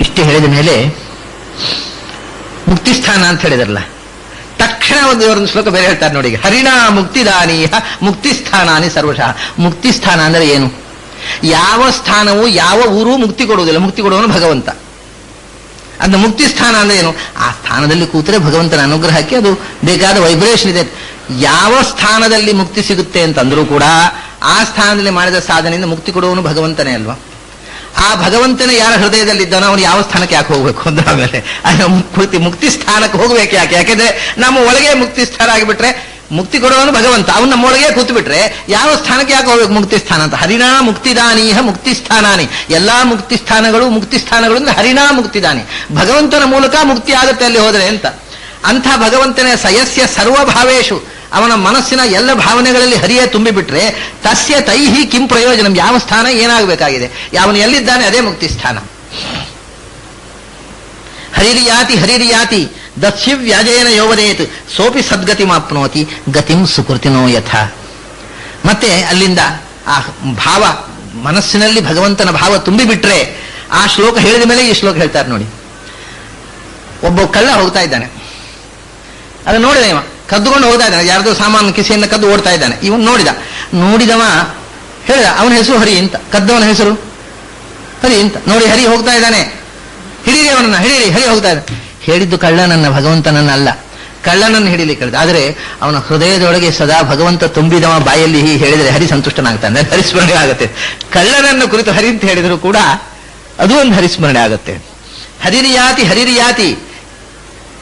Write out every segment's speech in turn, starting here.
ಇಷ್ಟು ಹೇಳಿದ ಮೇಲೆ ಮುಕ್ತಿಸ್ಥಾನ ಅಂತ ಹೇಳಿದ್ರಲ್ಲ, ತಕ್ಷಣ ಒಂದು ಶ್ಲೋಕ ಬೇರೆ ಹೇಳ್ತಾರೆ ನೋಡಿ. ಹರಿಣಾ ಮುಕ್ತಿದಾನೀಯ ಮುಕ್ತಿಸ್ಥಾನಾನಿ ಸರ್ವಶಃ. ಮುಕ್ತಿಸ್ಥಾನ ಅಂದ್ರೆ ಏನು? ಯಾವ ಸ್ಥಾನವು ಯಾವ ಊರು ಮುಕ್ತಿ ಕೊಡುವುದಿಲ್ಲ, ಮುಕ್ತಿ ಕೊಡುವನು ಭಗವಂತ. ಅದು ಮುಕ್ತಿಸ್ಥಾನ ಅಂದ್ರೆ ಏನು? ಆ ಸ್ಥಾನದಲ್ಲಿ ಕೂತರೆ ಭಗವಂತನ ಅನುಗ್ರಹಕ್ಕೆ ಅದು ಬೇಕಾದ ವೈಬ್ರೇಷನ್ ಇದೆ. ಯಾವ ಸ್ಥಾನದಲ್ಲಿ ಮುಕ್ತಿ ಸಿಗುತ್ತೆ ಅಂತಂದ್ರೂ ಕೂಡ ಆ ಸ್ಥಾನದಲ್ಲಿ ಮಾಡಿದ ಸಾಧನೆಯಿಂದ ಮುಕ್ತಿ ಕೊಡುವನು ಭಗವಂತನೇ ಅಲ್ವಾ? ಆ ಭಗವಂತನ ಯಾರ ಹೃದಯದಲ್ಲಿದ್ದಾನೋ ಅವನು ಯಾವ ಸ್ಥಾನಕ್ಕೆ ಯಾಕೆ ಹೋಗ್ಬೇಕು ಅಂದ್ರೆ ಆಮೇಲೆ ಮುಕ್ತಿ ಸ್ಥಾನಕ್ಕೆ ಹೋಗ್ಬೇಕು ಯಾಕೆ? ಯಾಕೆಂದ್ರೆ ನಮ್ಮ ಒಳಗೆ ಮುಕ್ತಿ ಸ್ಥಾನ ಆಗಿಬಿಟ್ರೆ ಮುಕ್ತಿ ಕೊಡುವವನು ಭಗವಂತ, ಅವನು ನಮ್ಮೊಳಗೆ ಕೂತು ಬಿಟ್ರೆ ಯಾವ ಸ್ಥಾನಕ್ಕೆ ಯಾಕೆ ಹೋಗ್ಬೇಕು? ಮುಕ್ತಿ ಸ್ಥಾನ ಅಂತ. ಹರಿಣಾ ಮುಕ್ತಿದಾನೀಹ ಮುಕ್ತಿಸ್ಥಾನಾನಿ. ಎಲ್ಲಾ ಮುಕ್ತಿಸ್ಥಾನಗಳು ಮುಕ್ತಿಸ್ಥಾನಗಳಿಂದ ಹರಿಣಾ ಮುಕ್ತಿದಾನಿ, ಭಗವಂತನ ಮೂಲಕ ಮುಕ್ತಿ ಆಗುತ್ತೆ ಅಲ್ಲಿ ಹೋದರೆ ಅಂತ. ಅಂಥ ಭಗವಂತನ ಸಯಸ್ಯ ಸರ್ವಭಾವೇಶು, ಅವನ ಮನಸ್ಸಿನ ಎಲ್ಲ ಭಾವನೆಗಳಲ್ಲಿ ಹರಿಯೇ ತುಂಬಿಬಿಟ್ರೆ ತಸ್ಯ ತೈಹಿ ಕಿಂ ಪ್ರಯೋಜನ, ಯಾವ ಸ್ಥಾನ ಏನಾಗಬೇಕಾಗಿದೆ? ಯಾವನು ಎಲ್ಲಿದ್ದಾನೆ ಅದೇ ಮುಕ್ತಿ ಸ್ಥಾನ. ಹರಿರಿಯಾತಿ ಹರಿರಿಯಾತಿ ದಸ್ಯವ್ಯಾಜೇನ ಯೋವದೇತ್ ಸೋಪಿ ಸದ್ಗತಿ ಮಾಪ್ನೋತಿ ಗತಿಂ ಸುಕೃತಿನೋ ಯಥ. ಮತ್ತೆ ಅಲ್ಲಿಂದ ಆ ಭಾವ ಮನಸ್ಸಿನಲ್ಲಿ ಭಗವಂತನ ಭಾವ ತುಂಬಿಬಿಟ್ರೆ ಆ ಶ್ಲೋಕ ಹೇಳಿದ ಮೇಲೆ ಈ ಶ್ಲೋಕ ಹೇಳ್ತಾರೆ ನೋಡಿ. ಒಬ್ಬ ಕಳ್ಳ ಹೋಗ್ತಾ ಇದ್ದಾನೆ, ಅದು ನೋಡಿದ ಇವ ಕದ್ದುಕೊಂಡು ಹೋಗ್ತಾ ಇದ್ದಾನೆ, ಯಾರ್ದೋ ಸಾಮಾನು ಕಿಸೆಯನ್ನು ಕದ್ದು ಓಡ್ತಾ ಇದ್ದಾನೆ. ಇವನು ನೋಡಿದವ ಹೇಳಿದ ಅವನ ಹೆಸರು ಹರಿ ಅಂತ, ಕದ್ದವನ ಹೆಸರು ಹರಿ ಅಂತ. ನೋಡಿ ಹರಿ ಹೋಗ್ತಾ ಇದ್ದಾನೆ, ಹಿಡೀರಿ ಅವನನ್ನ, ಹಿಡೀರಿ, ಹರಿ ಹೋಗ್ತಾ ಇದ್ದಾನೆ. ಹೇಳಿದ್ದು ಕಳ್ಳನನ್ನ, ಭಗವಂತನನ್ನ ಅಲ್ಲ. ಕಳ್ಳನನ್ನು ಹಿಡಿಲಿಕ್ಕೆ ಹೇಳಿದ. ಆದರೆ ಅವನ ಹೃದಯದೊಳಗೆ ಸದಾ ಭಗವಂತ ತುಂಬಿದವ ಬಾಯಲ್ಲಿ ಹೇಳಿದರೆ ಹರಿ ಸಂತುಷ್ಟನಾಗ್ತಾನೆ, ಹರಿಸ್ಮರಣೆ ಆಗುತ್ತೆ. ಕಳ್ಳನನ್ನು ಕುರಿತು ಹರಿ ಅಂತ ಹೇಳಿದ್ರು ಕೂಡ ಅದು ಒಂದು ಹರಿಸ್ಮರಣೆ ಆಗುತ್ತೆ. ಹರಿರಿಯಾತಿ ಹರಿರಿಯಾತಿ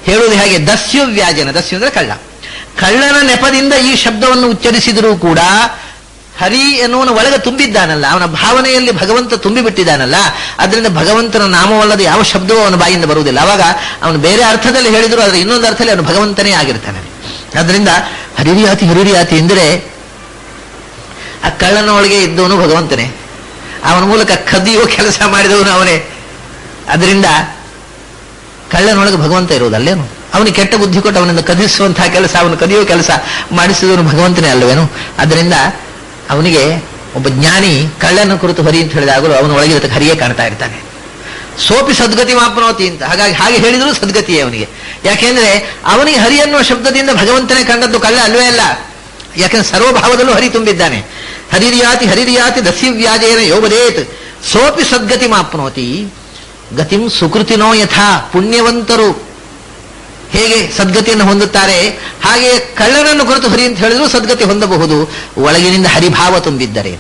ಹೇಳುವುದು ಹೇಗೆ? ದಸ್ಯು ವ್ಯಾಜನ, ದಸ್ಯು ಅಂದ್ರೆ ಕಳ್ಳ. ಕಳ್ಳನ ನೆಪದಿಂದ ಈ ಶಬ್ದವನ್ನು ಉಚ್ಚರಿಸಿದರೂ ಕೂಡ ಹರಿ ಎನ್ನುವನ ಒಳಗೆ ತುಂಬಿದ್ದಾನಲ್ಲ, ಅವನ ಭಾವನೆಯಲ್ಲಿ ಭಗವಂತ ತುಂಬಿಬಿಟ್ಟಿದ್ದಾನಲ್ಲ, ಅದರಿಂದ ಭಗವಂತನ ನಾಮವಲ್ಲದ ಯಾವ ಶಬ್ದವೂ ಅವನ ಬಾಯಿಂದ ಬರುವುದಿಲ್ಲ. ಅವಾಗ ಅವನು ಬೇರೆ ಅರ್ಥದಲ್ಲಿ ಹೇಳಿದ್ರು ಅದರ ಇನ್ನೊಂದು ಅರ್ಥದಲ್ಲಿ ಅವನು ಭಗವಂತನೇ ಆಗಿರ್ತಾನೆ. ಅದರಿಂದ ಹರಿರಿಯಾತಿ ಹರಿರಿಯಾತಿ ಎಂದರೆ ಆ ಕಳ್ಳನ ಒಳಗೆ ಇದ್ದವನು ಭಗವಂತನೇ, ಅವನ ಮೂಲಕ ಕದಿಯುವ ಕೆಲಸ ಮಾಡಿದವನು ಅವನೇ. ಅದರಿಂದ ಕಳ್ಳನೊಳಗೆ ಭಗವಂತ ಇರುವುದಲ್ಲೇನು? ಅವನಿಗೆ ಕೆಟ್ಟ ಬುದ್ಧಿ ಕೊಟ್ಟು ಅವನಿಂದ ಕದಿಸುವಂತಹ ಕೆಲಸ, ಅವನು ಕದಿಯುವ ಕೆಲಸ ಮಾಡಿಸಿದವನು ಭಗವಂತನೇ ಅಲ್ಲವೇನು? ಅದರಿಂದ ಅವನಿಗೆ ಒಬ್ಬ ಜ್ಞಾನಿ ಕಳ್ಳನ ಕುರಿತು ಹರಿ ಅಂತ ಹೇಳಿದಾಗಲೂ ಅವನ ಒಳಗಿರತಕ್ಕ ಹರಿಯೇ ಕಾಣ್ತಾ ಇರ್ತಾನೆ. ಸೋಪಿ ಸದ್ಗತಿ ಮಾಪ್ನೋತಿ ಅಂತ. ಹಾಗೆ ಹೇಳಿದ್ರು ಸದ್ಗತಿಯೇ ಅವನಿಗೆ. ಯಾಕೆಂದ್ರೆ ಅವನಿಗೆ ಹರಿ ಅನ್ನುವ ಶಬ್ದದಿಂದ ಭಗವಂತನೇ ಕಂಡದ್ದು, ಕಳ್ಳ ಅಲ್ವೇ ಅಲ್ಲ. ಯಾಕೆಂದ್ರೆ ಸರ್ವಭಾವದಲ್ಲೂ ಹರಿ ತುಂಬಿದ್ದಾನೆ. ಹರಿರಿಯಾತಿ ಹರಿರಿಯಾತಿ ದಸ್ಯವ್ಯಾಜೇನ ಯೋವದೇತ್ ಸೋಪಿ ಸದ್ಗತಿ ಮಾಪ್ನೋತಿ ಗತಿಂ ಸುಕೃತಿನೋ ಯಥಾ. ಪುಣ್ಯವಂತರು ಹೇಗೆ ಸದ್ಗತಿಯನ್ನು ಹೊಂದುತ್ತಾರೆ ಹಾಗೆ ಕಳ್ಳನನ್ನು ಕುರಿತು ಹರಿ ಅಂತ ಹೇಳಿದ್ರು ಸದ್ಗತಿ ಹೊಂದಬಹುದು, ಒಳಗಿನಿಂದ ಹರಿಭಾವ ತುಂಬಿದ್ದರೆ.